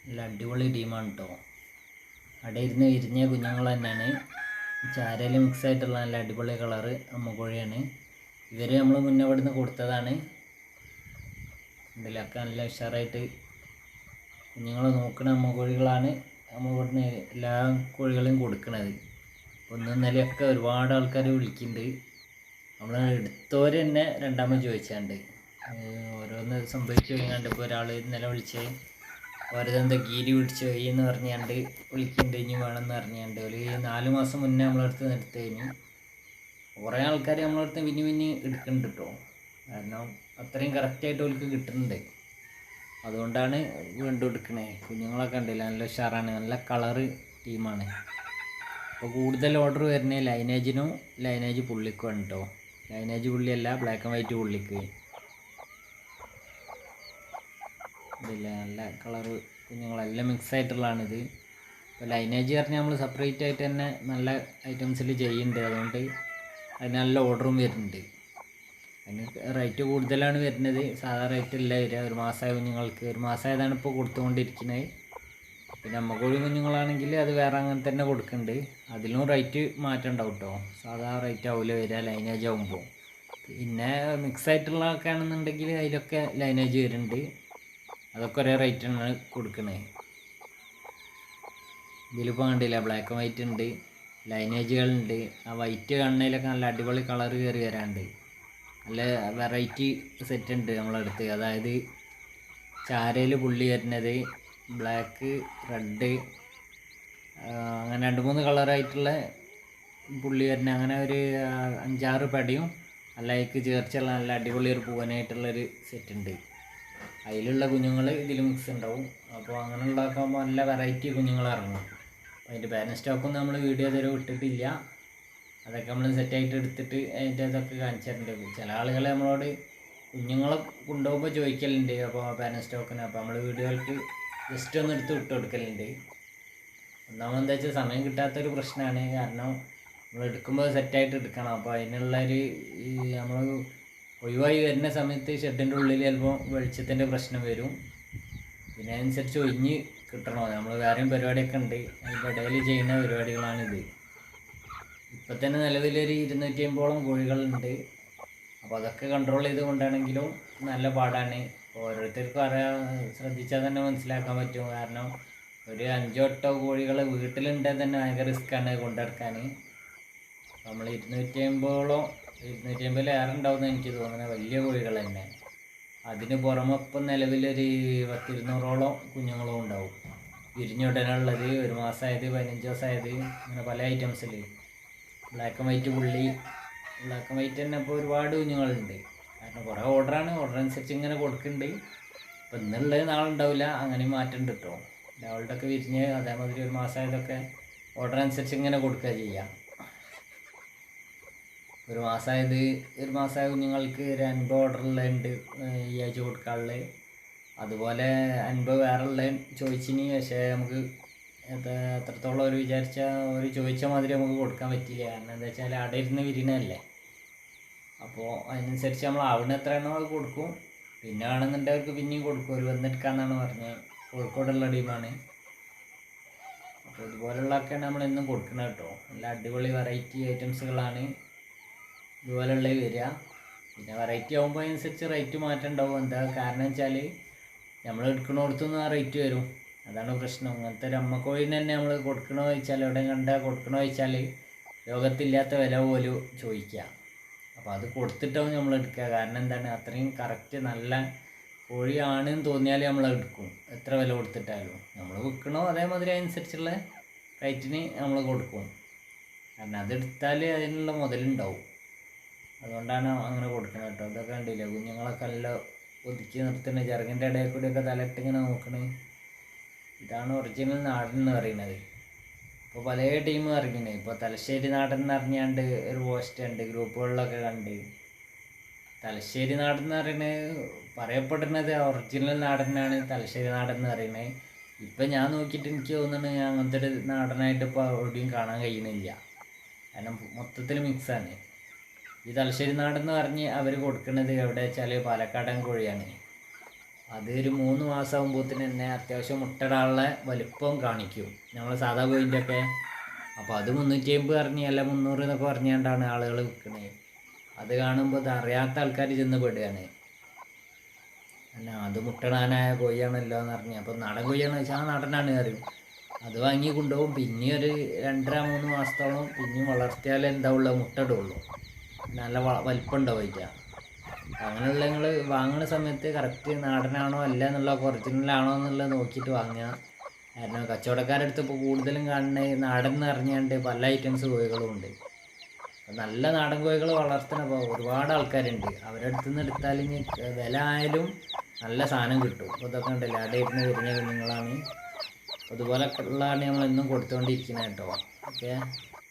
നല്ല അടിപൊളി ടീമാണ് കേട്ടോ. അവിടെ ഇരുന്ന് വിരിഞ്ഞ കുഞ്ഞുങ്ങൾ തന്നെയാണ്. ചാരയിൽ മിക്സ് ആയിട്ടുള്ള നല്ല അടിപൊളി കളറ് അമ്മക്കോഴിയാണ്. ഇവർ നമ്മൾ മുന്നേ ഇവിടുന്ന് കൊടുത്തതാണ്. ഇതിലൊക്കെ നല്ല ഉഷാറായിട്ട് കുഞ്ഞുങ്ങളെ നോക്കുന്ന അമ്മക്കോഴികളാണ് നമ്മൾ ഇവിടുന്ന് എല്ലാ കോഴികളെയും കൊടുക്കുന്നത്. ഒന്നും ഇന്നലെയൊക്കെ ഒരുപാട് ആൾക്കാർ വിളിക്കുന്നുണ്ട്. നമ്മൾ എടുത്തവർ തന്നെ രണ്ടാമത് ചോദിച്ചാണ്ട് ഓരോന്ന് സംഭവിച്ചു കഴിഞ്ഞാണ്ട് ഇപ്പോൾ ഒരാൾ ഇന്നലെ വിളിച്ച് ഓരോതെന്താ ഗീരി പിടിച്ച് പോയി എന്ന് പറഞ്ഞാണ്ട് വിളിക്കുന്നുണ്ട്. ഇനി വേണമെന്ന് പറഞ്ഞാണ്ട് ഒരു 4 മാസം മുന്നേ നമ്മളടുത്ത് നിർത്തി കഴിഞ്ഞു. കുറേ ആൾക്കാർ നമ്മളടുത്ത് പിന്നെ എടുക്കുന്നുണ്ട് കേട്ടോ. കാരണം അത്രയും കറക്റ്റായിട്ട് അവർക്ക് കിട്ടുന്നുണ്ട്. അതുകൊണ്ടാണ് വീണ്ടും എടുക്കണേ. കുഞ്ഞുങ്ങളൊക്കെ ഉണ്ടല്ലോ നല്ല ഉഷാറാണ്, നല്ല കളറ് ടീമാണ്. അപ്പോൾ കൂടുതൽ ഓർഡർ വരുന്നത് ലൈനേജിനും ലൈനേജ് പുള്ളിക്കുമാണ് കേട്ടോ. ലൈനേജ് പുള്ളിയല്ല, ബ്ലാക്ക് ആൻഡ് വൈറ്റ് പുള്ളിക്ക്. ഇതില്ല നല്ല കളറ് കുഞ്ഞുങ്ങളെല്ലാം മിക്സ് ആയിട്ടുള്ളതാണിത്. ഇപ്പോൾ ലൈനേജ് പറഞ്ഞാൽ നമ്മൾ സെപ്പറേറ്റ് ആയിട്ട് തന്നെ നല്ല ഐറ്റംസിൽ ചെയ്യുന്നുണ്ട്. അതുകൊണ്ട് അതിന് നല്ല ഓർഡറും വരുന്നുണ്ട്. അതിന് റേറ്റ് കൂടുതലാണ് വരുന്നത്, സാധാ റേറ്റ് അല്ല വരിക. ഒരു മാസമായ കുഞ്ഞുങ്ങൾക്ക്, ഒരു മാസമായതാണ് ഇപ്പോൾ കൊടുത്തുകൊണ്ടിരിക്കുന്നത്. പിന്നെ അമ്മക്കോഴി കുഞ്ഞുങ്ങളാണെങ്കിൽ അത് വേറെ അങ്ങനെ തന്നെ കൊടുക്കുന്നുണ്ട്. അതിലും റേറ്റ് മാറ്റം ഉണ്ടാവും കേട്ടോ. സാധാ റേറ്റ് ആവില്ല വരിക ലൈനേജ് ആകുമ്പോൾ. പിന്നെ മിക്സ് ആയിട്ടുള്ളതൊക്കെ ആണെന്നുണ്ടെങ്കിൽ അതിലൊക്കെ ലൈനേജ് വരുന്നുണ്ട്. അതൊക്കെ ഒരേ റേറ്റാണ് കൊടുക്കുന്നത്. ഇതിലിപ്പോൾ കണ്ടില്ല, ബ്ലാക്ക് ആൻഡ് വൈറ്റ് ഉണ്ട്, ലൈനേജുകളുണ്ട്. ആ വൈറ്റ് കാണുന്നതിലൊക്കെ നല്ല അടിപൊളി കളർ കയറി വരാണ്ട് നല്ല വെറൈറ്റി സെറ്റ് ഉണ്ട് നമ്മളടുത്ത്. അതായത് ചാരയിൽ പുള്ളി വരുന്നത്, ബ്ലാക്ക്, റെഡ്, അങ്ങനെ 2-3 കളറായിട്ടുള്ള പുള്ളി വരുന്ന, അങ്ങനെ ഒരു 5-6 പടിയും അല്ലായിക്ക് ചേർച്ചുള്ള നല്ല അടിപൊളി ഒരു പൂവനായിട്ടുള്ളൊരു സെറ്റ് ഉണ്ട്. അതിലുള്ള കുഞ്ഞുങ്ങൾ ഇതിൽ മിക്സ് ഉണ്ടാവും. അപ്പോൾ അങ്ങനെയുള്ളതാക്കുമ്പോൾ നല്ല വെറൈറ്റി കുഞ്ഞുങ്ങൾ ഇറങ്ങും. അപ്പോൾ അതിൻ്റെ പാരൻറ്റ് സ്റ്റോക്കൊന്നും നമ്മൾ വീഡിയോ തരെ വിട്ടിട്ടില്ല. അതൊക്കെ നമ്മൾ സെറ്റായിട്ട് എടുത്തിട്ട് അതിൻ്റെ അതൊക്കെ കാണിച്ചിട്ടുണ്ട്. ചില ആളുകൾ നമ്മളോട് കുഞ്ഞുങ്ങളെ കൊണ്ടുപോകുമ്പോൾ ചോദിക്കലുണ്ട്, അപ്പോൾ പാരൻറ്റ് സ്റ്റോക്കിന്. അപ്പോൾ നമ്മൾ വീഡിയോകൾക്ക് ജസ്റ്റ് ഒന്ന് എടുത്ത് വിട്ട് കൊടുക്കലുണ്ട്. ഒന്നാമതെന്താ വെച്ചാൽ സമയം കിട്ടാത്തൊരു പ്രശ്നമാണ്. കാരണം നമ്മൾ എടുക്കുമ്പോൾ സെറ്റായിട്ട് എടുക്കണം. അപ്പോൾ അതിനുള്ളൊരു നമ്മൾ ഒഴിവായി വരുന്ന സമയത്ത് ഷെഡിൻ്റെ ഉള്ളിൽ ചിലപ്പോൾ വെളിച്ചത്തിൻ്റെ പ്രശ്നം വരും. പിന്നെ അതിനനുസരിച്ച് ഒഴിഞ്ഞ് കിട്ടണോ. നമ്മൾ വേറെയും പരിപാടിയൊക്കെ ഉണ്ട്, അതിൻ്റെ ഇടയിൽ ചെയ്യുന്ന പരിപാടികളാണിത്. ഇപ്പം തന്നെ നിലവിലൊരു 250ഓളം കോഴികളുണ്ട്. അപ്പോൾ അതൊക്കെ കൺട്രോൾ ചെയ്ത് കൊണ്ടാണെങ്കിലും നല്ല പാടാണ്. ഓരോരുത്തർക്കും ശ്രദ്ധിച്ചാൽ തന്നെ മനസ്സിലാക്കാൻ പറ്റും. കാരണം ഒരു 5-8 കോഴികൾ വീട്ടിലുണ്ടെങ്കിൽ തന്നെ ഭയങ്കര റിസ്ക്കാണ് കൊണ്ടെടുക്കാൻ. നമ്മൾ 250 ഏറെ ഉണ്ടാവുമെന്ന് എനിക്ക് തോന്നുന്നത്, വലിയ കോഴികൾ തന്നെ. അതിന് പുറമെ ഇപ്പം നിലവിലൊരു 10-200ഓളം കുഞ്ഞുങ്ങളും ഉണ്ടാവും. വിരിഞ്ഞുടനുള്ളത്, 1 മാസമായത്, 15 ദിവസമായത്, അങ്ങനെ പല ഐറ്റംസിൽ. ബ്ലാക്ക് ആൻഡ് വൈറ്റ് പുള്ളി, ബ്ലാക്ക് ആൻഡ് വൈറ്റ് തന്നെ ഇപ്പോൾ ഒരുപാട് കുഞ്ഞുങ്ങളുണ്ട്. കാരണം കുറേ ഓർഡറാണ്, ഓർഡർ അനുസരിച്ച് ഇങ്ങനെ കൊടുക്കുന്നുണ്ട്. ഇപ്പം ഇന്നുള്ളത് നാളെ ഉണ്ടാവില്ല, അങ്ങനെ മാറ്റം കേട്ടോ. രാവിലത്തെ ഒക്കെ വിരിഞ്ഞ് അതേമാതിരി 1 മാസമായതൊക്കെ ഓർഡർ അനുസരിച്ച് ഇങ്ങനെ കൊടുക്കുക ചെയ്യാം. 1 മാസമായ കുഞ്ഞുങ്ങൾക്ക് ഒരു 50 ഓർഡറുള്ളുണ്ട് ഈ ആഴ്ച കൊടുക്കാനുള്ളത്. അതുപോലെ 50 വേറെ ഉള്ളത് ചോദിച്ചിനി. പക്ഷേ നമുക്ക് എത്രത്തോളം ഒരു ചോദിച്ച മാതിരി നമുക്ക് കൊടുക്കാൻ പറ്റില്ല. കാരണം എന്താ വെച്ചാൽ അവിടെ ഇരുന്ന് വിരിനല്ലേ. അപ്പോൾ അതിനനുസരിച്ച് നമ്മൾ ആവുന്ന എത്രയാണോ അത് കൊടുക്കും. പിന്നെ വേണമെന്നുണ്ടെങ്കിൽ പിന്നെയും കൊടുക്കും. ഒരു വന്നെടുക്കാമെന്നാണ് പറഞ്ഞത്. കോഴിക്കോടുള്ള ടീമാണ്. അപ്പോൾ ഇതുപോലുള്ളതൊക്കെയാണ് നമ്മളെന്നും കൊടുക്കുന്നത് കേട്ടോ. നല്ല അടിപൊളി വെറൈറ്റി ഐറ്റംസുകളാണ് ഇതുപോലുള്ളത് വരിക. പിന്നെ വെറൈറ്റി ആകുമ്പോൾ അതിനനുസരിച്ച് റേറ്റ് മാറ്റം ഉണ്ടാവും. എന്താ കാരണം വെച്ചാൽ നമ്മൾ എടുക്കണോടത്തുനിന്ന് ആ റേറ്റ് വരും. അതാണ് പ്രശ്നം. അങ്ങനത്തെ ഒരു അമ്മക്കോഴിന് തന്നെ നമ്മൾ കൊടുക്കണോ ചോദിച്ചാൽ, എവിടെ കണ്ടാൽ കൊടുക്കണോ ചോദിച്ചാൽ ലോകത്തില്ലാത്ത വില പോലും ചോദിക്കുക. അപ്പോൾ അത് കൊടുത്തിട്ടാവും നമ്മൾ എടുക്കുക. കാരണം എന്താണ്, അത്രയും കറക്റ്റ് നല്ല കോഴിയാണെന്ന് തോന്നിയാൽ നമ്മൾ എടുക്കും, എത്ര വില കൊടുത്തിട്ടാലും. നമ്മൾ വിൽക്കണോ അതേമാതിരി അനുസരിച്ചുള്ള റേറ്റിന് നമ്മൾ കൊടുക്കും. കാരണം അതെടുത്താൽ അതിനുള്ള മുതലുണ്ടാവും. അതുകൊണ്ടാണ് അങ്ങനെ കൊടുക്കുന്നത് കേട്ടോ. ഇതൊക്കെ കണ്ടില്ല, കുഞ്ഞുങ്ങളൊക്കെ എല്ലാം ഒതുക്കി നിർത്തുന്ന ചെറുകിൻ്റെ ഇടയിൽ കൂടിയൊക്കെ തലയിട്ടിങ്ങനെ നോക്കണേ. ഇതാണ് ഒറിജിനൽ നാടൻ എന്ന് പറയുന്നത്. ഇപ്പോൾ പല ടീമും ഇറങ്ങിയത്. ഇപ്പോൾ തലശ്ശേരി നാടൻ എന്ന് അറിഞ്ഞാണ്ട് ഒരു പോസ്റ്റ് ഉണ്ട്, ഗ്രൂപ്പുകളിലൊക്കെ കണ്ട്. തലശ്ശേരി നാടൻ എന്ന് പറയുന്നത് പറയപ്പെടുന്നത് ഒറിജിനൽ നാടനാണ്, തലശ്ശേരി നാടൻ എന്ന് പറയുന്നത്. ഇപ്പം ഞാൻ നോക്കിയിട്ട് എനിക്ക് തോന്നുന്നത് അങ്ങനത്തെ ഒരു നാടനായിട്ട് ഇപ്പോൾ എവിടെയും കാണാൻ കഴിയുന്നില്ല. കാരണം മൊത്തത്തിൽ മിക്സാണ്. ഈ തലശ്ശേരി നാടെന്ന് പറഞ്ഞ് അവർ കൊടുക്കുന്നത് എവിടെ വെച്ചാൽ പാലക്കാടൻ കോഴിയാണ്. അത് ഒരു 3 മാസം ആകുമ്പോഴത്തേന് തന്നെ അത്യാവശ്യം മുട്ടയിടാനുള്ള വലിപ്പം കാണിക്കും, നമ്മൾ സാധാ കോഴിൻ്റെ ഒക്കെ. അപ്പോൾ അത് 350 പറഞ്ഞ് അല്ല 300 എന്നൊക്കെ പറഞ്ഞുകൊണ്ടാണ് ആളുകൾ വിൽക്കുന്നത്. അത് കാണുമ്പോൾ ഇത് അറിയാത്ത ആൾക്കാർ ചെന്ന് പെടുകയാണ്. അല്ല അത് മുട്ടയിടാനായ കോഴിയാണല്ലോ എന്ന് പറഞ്ഞ്. അപ്പോൾ നാടൻ കോഴിയാണെന്ന് വെച്ചാൽ ആ നടനാണ് അറിയും. അത് വാങ്ങി കൊണ്ടുപോകും. പിന്നെ ഒരു 2.5-3 മാസത്തോളം പിന്നെയും വളർത്തിയാലേ എന്താവുള്ളൂ, മുട്ടയിടുള്ളൂ. നല്ല വലിപ്പം ഉണ്ടാവില്ല. അങ്ങനെയുള്ള നിങ്ങൾ വാങ്ങുന്ന സമയത്ത് കറക്റ്റ് നാടനാണോ അല്ല എന്നുള്ള ഒറിജിനലാണോ എന്നുള്ളത് നോക്കിയിട്ട് വാങ്ങുക. കാരണം കച്ചവടക്കാരുടെ അടുത്ത് ഇപ്പോൾ കൂടുതലും കാണുന്നത് നാടൻ എന്ന് അറിഞ്ഞാണ്ട് പല ഐറ്റംസ് കോഴികളും ഉണ്ട്. നല്ല നാടൻ കോഴികൾ വളർത്തുന്ന ഒരുപാട് ആൾക്കാരുണ്ട്. അവരുടെ അടുത്ത് നിന്ന് എടുത്താൽ ഇനി വില ആയാലും നല്ല സാധനം കിട്ടും. അപ്പോൾ ഇതൊക്കെ ഉണ്ടല്ലോ അടയിരുന്ന് വരുന്ന കുഞ്ഞുങ്ങളാണ്. അതുപോലെ ഉള്ളതാണ് നമ്മളെന്നും കൊടുത്തുകൊണ്ടിരിക്കുന്നത് കേട്ടോ. ഓക്കെ.